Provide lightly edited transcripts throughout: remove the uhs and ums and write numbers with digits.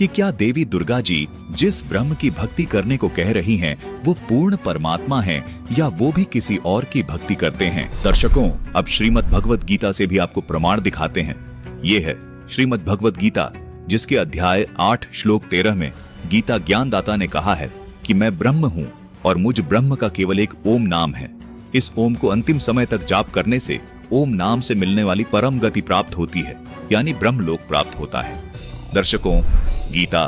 कि क्या देवी दुर्गा जी जिस ब्रह्म की भक्ति करने को कह रही हैं, वो पूर्ण परमात्मा हैं या वो भी किसी और की भक्ति करते हैं। दर्शकों, अब श्रीमद् भगवत गीता से भी आपको प्रमाण दिखाते हैं। ये है श्रीमद् भगवत गीता, जिसके अध्याय 8 श्लोक 13 में गीता ज्ञानदाता ने कहा है कि मैं ब्रह्म हूँ और मुझ ब्रह्म का केवल एक ओम नाम है। इस ओम को अंतिम समय तक जाप करने से ओम नाम से मिलने वाली परम गति प्राप्त होती है, यानी ब्रह्मलोक प्राप्त होता है। दर्शकों, गीता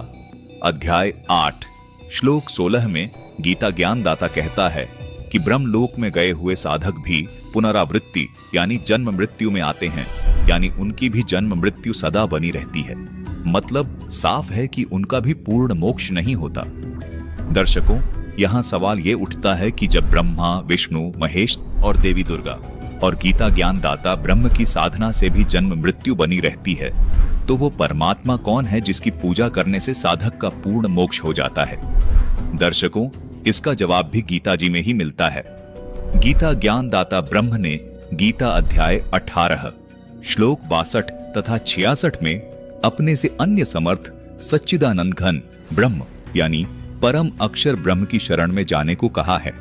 अध्याय 8 श्लोक 16 में गीता ज्ञानदाता कहता है कि ब्रह्मलोक में गए हुए साधक भी पुनरावृत्ति यानी जन्म मृत्यु में आते हैं, यानी उनकी भी जन्म मृत्यु सदा बनी रहती है। मतलब साफ है कि उनका भी पूर्ण मोक्ष नहीं होता। दर्शकों, यहाँ सवाल ये उठता है कि जब ब्रह्मा, विष्णु, महेश और देवी दुर्गा और गीता ज्ञानदाता ब्रह्म की साधना से भी जन्म मृत्यु बनी रहती है, तो वो परमात्मा कौन है जिसकी पूजा करने से साधक का पूर्ण मोक्ष हो जाता है? दर्शकों, इसका जवाब भी गीता जी में ही मिलता है। गीता ज्ञानदाता ब्रह्म ने गीता अध्याय 18 श्लोक 62 तथा 66 में अपने से अन्य समर्थ सच्चिदानंद घन ब्रह्म यानी परम अक्षर ब्रह्म की शरण में जाने को कहा है,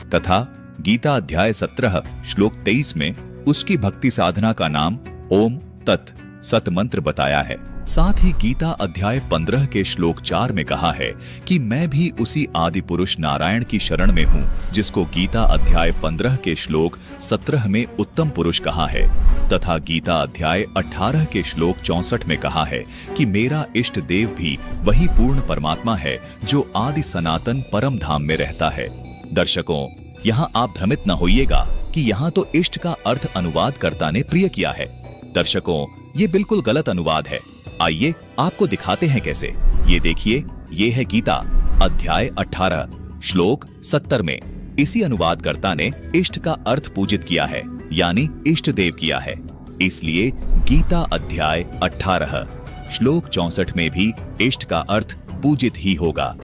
तथा गीता अध्याय 17 श्लोक 23 में उसकी भक्ति साधना का नाम ओम तत् सत मंत्र बताया है। साथ ही गीता अध्याय 15 के श्लोक 4 में कहा है कि मैं भी उसी आदि पुरुष नारायण की शरण में हूँ, जिसको गीता अध्याय 15 के श्लोक 17 में उत्तम पुरुष कहा है, तथा गीता अध्याय 18 के श्लोक 64 में कहा है कि मेरा इष्ट देव भी वही पूर्ण परमात्मा है जो आदि सनातन परम धाम में रहता है। दर्शकों, यहाँ आप भ्रमित न होइएगा कि यहाँ तो इष्ट का अर्थ अनुवादकर्ता ने प्रिय किया है। दर्शकों, ये बिल्कुल गलत अनुवाद है। आइए आपको दिखाते हैं कैसे। ये देखिए, ये है गीता अध्याय 18 श्लोक 70 में इसी अनुवादकर्ता ने इष्ट का अर्थ पूजित किया है, यानी इष्ट देव किया है। इसलिए गीता अध्याय 18 श्लोक 64 में भी इष्ट का अर्थ पूजित ही होगा।